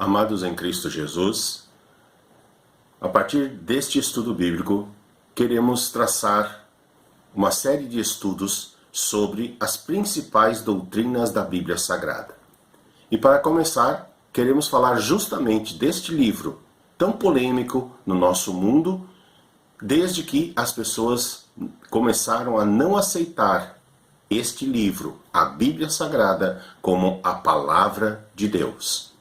Amados em Cristo Jesus, a partir deste estudo bíblico, queremos traçar uma série de estudos sobre as principais doutrinas da Bíblia Sagrada. E para começar, queremos falar justamente deste livro tão polêmico no nosso mundo, desde que as pessoas começaram a não aceitar este livro, a Bíblia Sagrada, como a Palavra de Deus.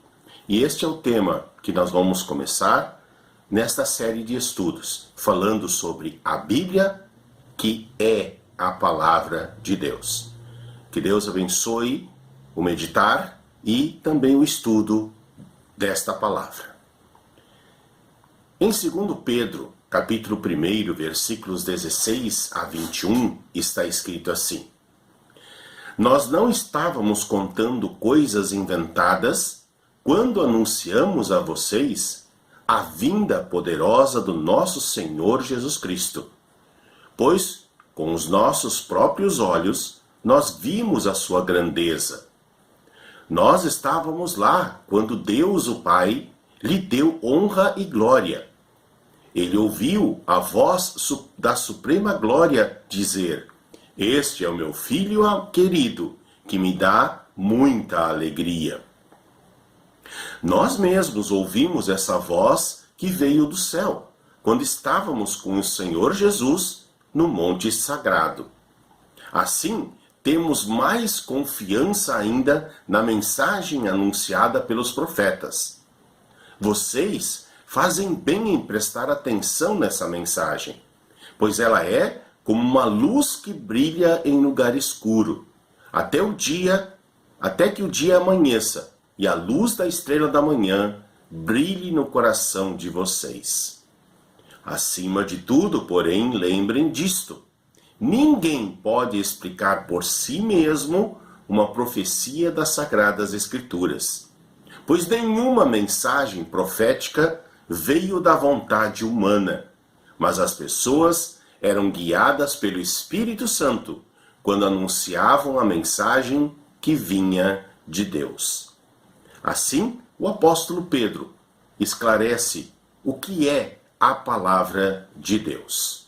E este é o tema que nós vamos começar nesta série de estudos, falando sobre a Bíblia, que é a Palavra de Deus. Que Deus abençoe o meditar e também o estudo desta palavra. Em 2 Pedro, capítulo 1, versículos 16 a 21, está escrito assim: Nós não estávamos contando coisas inventadas quando anunciamos a vocês a vinda poderosa do nosso Senhor Jesus Cristo. Pois, com os nossos próprios olhos, nós vimos a sua grandeza. Nós estávamos lá quando Deus, o Pai, lhe deu honra e glória. Ele ouviu a voz da suprema glória dizer: Este é o meu filho querido, que me dá muita alegria. Nós mesmos ouvimos essa voz que veio do céu, quando estávamos com o Senhor Jesus no Monte Sagrado. Assim, temos mais confiança ainda na mensagem anunciada pelos profetas. Vocês fazem bem em prestar atenção nessa mensagem, pois ela é como uma luz que brilha em lugar escuro, até que o dia amanheça e a luz da estrela da manhã brilhe no coração de vocês. Acima de tudo, porém, lembrem disto: ninguém pode explicar por si mesmo uma profecia das Sagradas Escrituras, pois nenhuma mensagem profética veio da vontade humana, mas as pessoas eram guiadas pelo Espírito Santo quando anunciavam a mensagem que vinha de Deus. Assim, o apóstolo Pedro esclarece o que é a Palavra de Deus.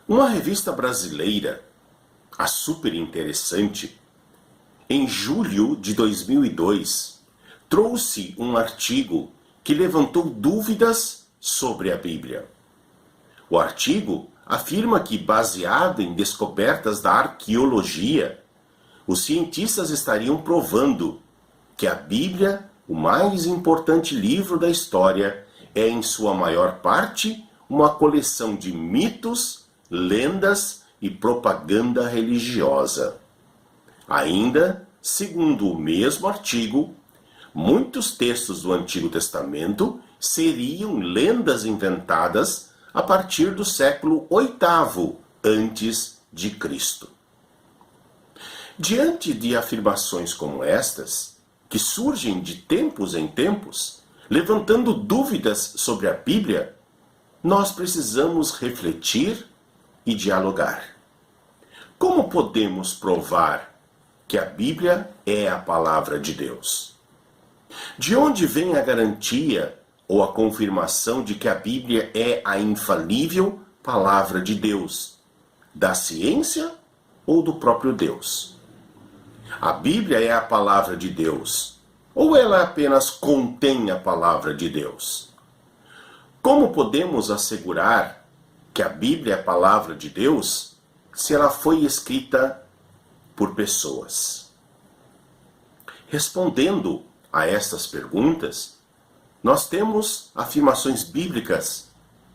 Uma revista brasileira, a Super Interessante, em julho de 2002, trouxe um artigo que levantou dúvidas sobre a Bíblia. O artigo afirma que, baseado em descobertas da arqueologia, os cientistas estariam provando que a Bíblia, o mais importante livro da história, é em sua maior parte uma coleção de mitos, lendas e propaganda religiosa. Ainda, segundo o mesmo artigo, muitos textos do Antigo Testamento seriam lendas inventadas a partir do século VIII antes de Cristo. Diante de afirmações como estas, que surgem de tempos em tempos, levantando dúvidas sobre a Bíblia, nós precisamos refletir e dialogar. Como podemos provar que a Bíblia é a Palavra de Deus? De onde vem a garantia ou a confirmação de que a Bíblia é a infalível Palavra de Deus? Da ciência ou do próprio Deus? A Bíblia é a Palavra de Deus, ou ela apenas contém a Palavra de Deus? Como podemos assegurar que a Bíblia é a Palavra de Deus se ela foi escrita por pessoas? Respondendo a estas perguntas, nós temos afirmações bíblicas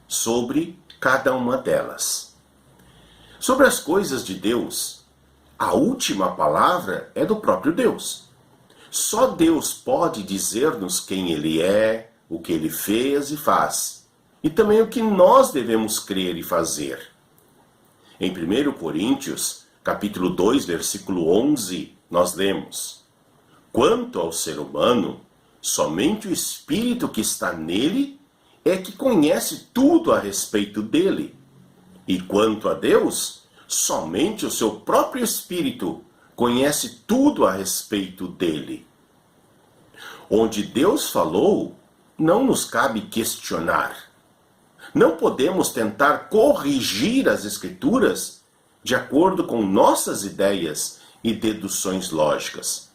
sobre cada uma delas. Sobre as coisas de Deus, a última palavra é do próprio Deus. Só Deus pode dizer-nos quem Ele é, o que Ele fez e faz, e também o que nós devemos crer e fazer. Em 1 Coríntios, capítulo 2, versículo 11, nós lemos: Quanto ao ser humano, somente o Espírito que está nele é que conhece tudo a respeito dele. E quanto a Deus, somente o seu próprio Espírito conhece tudo a respeito dele. Onde Deus falou, não nos cabe questionar. Não podemos tentar corrigir as Escrituras de acordo com nossas ideias e deduções lógicas.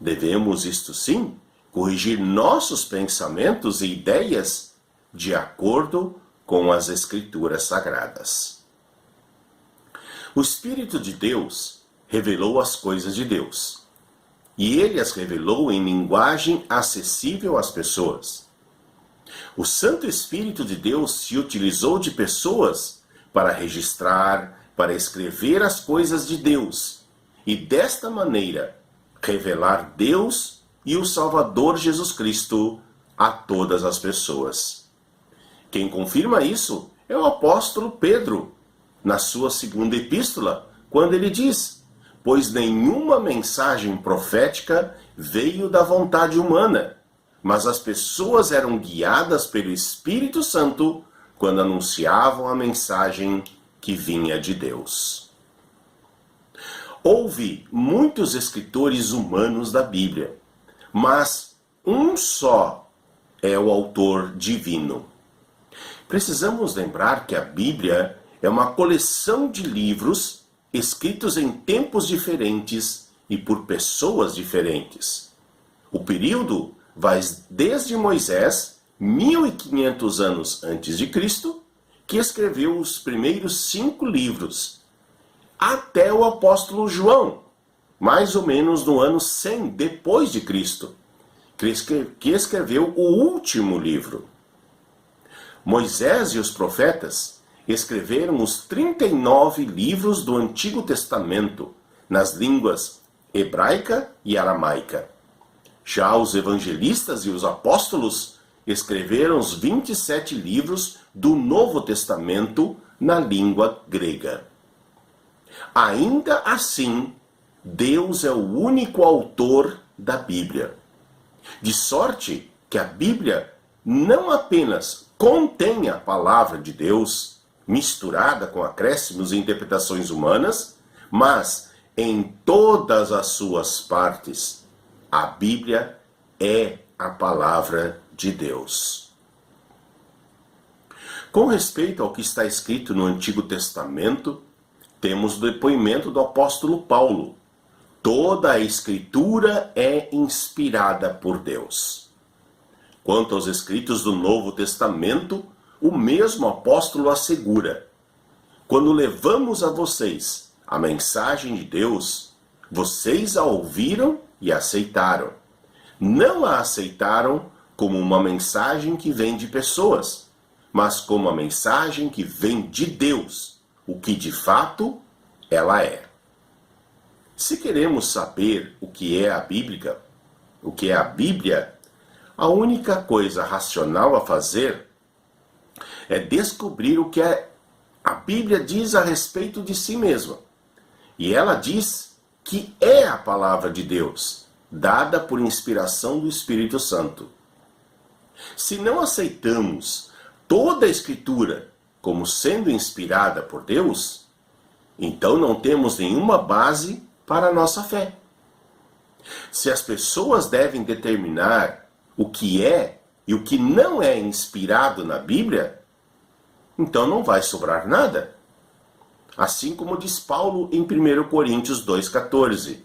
Devemos, isto sim, corrigir nossos pensamentos e ideias de acordo com as Escrituras Sagradas. O Espírito de Deus revelou as coisas de Deus, e Ele as revelou em linguagem acessível às pessoas. O Santo Espírito de Deus se utilizou de pessoas para registrar, para escrever as coisas de Deus, e desta maneira revelar Deus e o Salvador Jesus Cristo a todas as pessoas. Quem confirma isso é o apóstolo Pedro, na sua segunda epístola, quando ele diz: pois nenhuma mensagem profética veio da vontade humana, mas as pessoas eram guiadas pelo Espírito Santo quando anunciavam a mensagem que vinha de Deus. Houve muitos escritores humanos da Bíblia, mas um só é o autor divino. Precisamos lembrar que a Bíblia é uma coleção de livros escritos em tempos diferentes e por pessoas diferentes. O período vai desde Moisés, 1500 anos antes de Cristo, que escreveu os primeiros 5 livros, até o apóstolo João, mais ou menos no ano 100 depois de Cristo, que escreveu o último livro. Moisés e os profetas escreveram os 39 livros do Antigo Testamento, nas línguas hebraica e aramaica. Já os evangelistas e os apóstolos escreveram os 27 livros do Novo Testamento na língua grega. Ainda assim, Deus é o único autor da Bíblia. De sorte que a Bíblia não apenas contém a palavra de Deus, misturada com acréscimos e interpretações humanas, mas em todas as suas partes, a Bíblia é a palavra de Deus. Com respeito ao que está escrito no Antigo Testamento, temos o depoimento do apóstolo Paulo. Toda a Escritura é inspirada por Deus. Quanto aos escritos do Novo Testamento, o mesmo apóstolo assegura: quando levamos a vocês a mensagem de Deus, vocês a ouviram e aceitaram. Não a aceitaram como uma mensagem que vem de pessoas, mas como a mensagem que vem de Deus, o que de fato ela é. Se queremos saber o que é a Bíblia, a única coisa racional a fazer é descobrir o que a Bíblia diz a respeito de si mesma. E ela diz que é a palavra de Deus, dada por inspiração do Espírito Santo. Se não aceitamos toda a Escritura como sendo inspirada por Deus, então não temos nenhuma base para a nossa fé. Se as pessoas devem determinar o que é e o que não é inspirado na Bíblia, então não vai sobrar nada. Assim como diz Paulo em 1 Coríntios 2,14.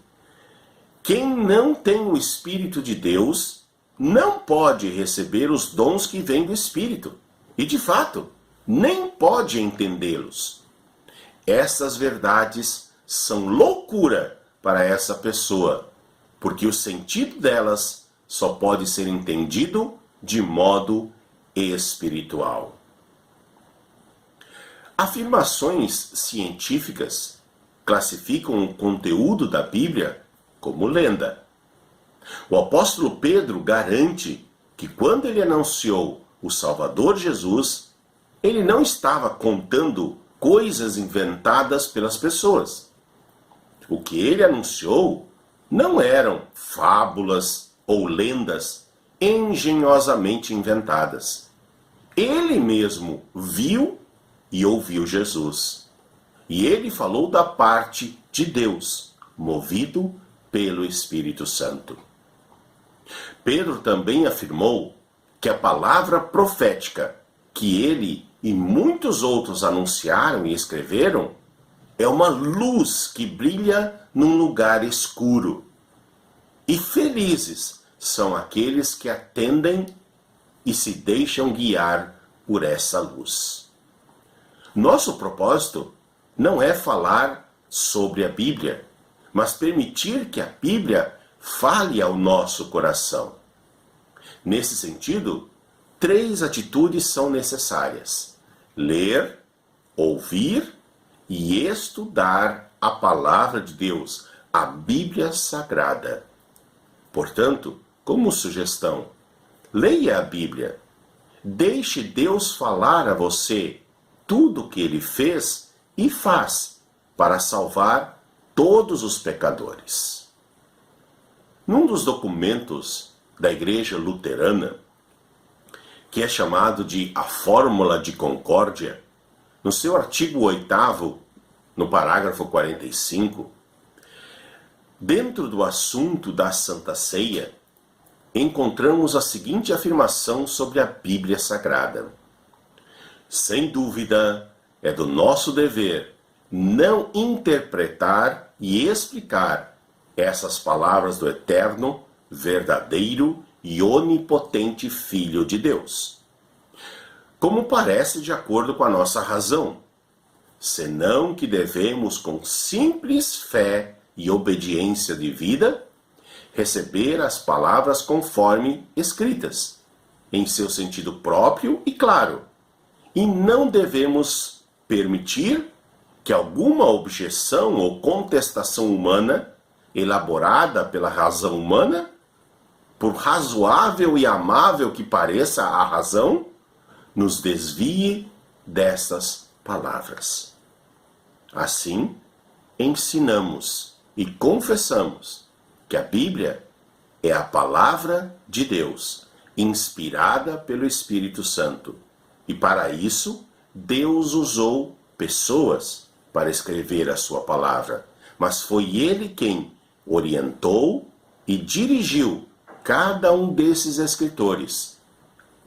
Quem não tem o Espírito de Deus não pode receber os dons que vêm do Espírito. E, de fato, nem pode entendê-los. Essas verdades são loucura para essa pessoa, porque o sentido delas só pode ser entendido de modo espiritual. Afirmações científicas classificam o conteúdo da Bíblia como lenda. O apóstolo Pedro garante que quando ele anunciou o Salvador Jesus, ele não estava contando coisas inventadas pelas pessoas. O que ele anunciou não eram fábulas ou lendas engenhosamente inventadas. Ele mesmo viu e ouviu Jesus. E ele falou da parte de Deus, movido pelo Espírito Santo. Pedro também afirmou que a palavra profética que ele e muitos outros anunciaram e escreveram é uma luz que brilha num lugar escuro. E felizes são aqueles que atendem e se deixam guiar por essa luz. Nosso propósito não é falar sobre a Bíblia, mas permitir que a Bíblia fale ao nosso coração. Nesse sentido, 3 atitudes são necessárias: ler, ouvir e estudar a palavra de Deus, a Bíblia Sagrada. Portanto, como sugestão, leia a Bíblia. Deixe Deus falar a você tudo o que Ele fez e faz para salvar todos os pecadores. Num dos documentos da Igreja Luterana, que é chamado de A Fórmula de Concórdia, no seu artigo 8º, no parágrafo 45, dentro do assunto da Santa Ceia, encontramos a seguinte afirmação sobre a Bíblia Sagrada: sem dúvida, é do nosso dever não interpretar e explicar essas palavras do eterno, verdadeiro e onipotente Filho de Deus, como parece de acordo com a nossa razão, senão que devemos, com simples fé e obediência de vida, receber as palavras conforme escritas, em seu sentido próprio e claro, e não devemos permitir que alguma objeção ou contestação humana, elaborada pela razão humana, por razoável e amável que pareça a razão, nos desvie dessas palavras. Assim, ensinamos e confessamos que a Bíblia é a palavra de Deus, inspirada pelo Espírito Santo. E para isso, Deus usou pessoas para escrever a sua palavra, mas foi Ele quem orientou e dirigiu cada um desses escritores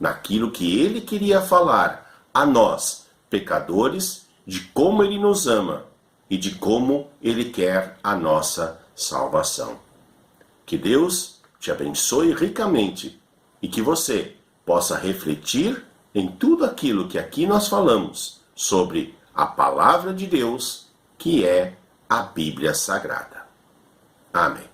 naquilo que Ele queria falar a nós, pecadores, de como Ele nos ama e de como Ele quer a nossa salvação. Que Deus te abençoe ricamente e que você possa refletir em tudo aquilo que aqui nós falamos sobre a palavra de Deus, que é a Bíblia Sagrada. Amém.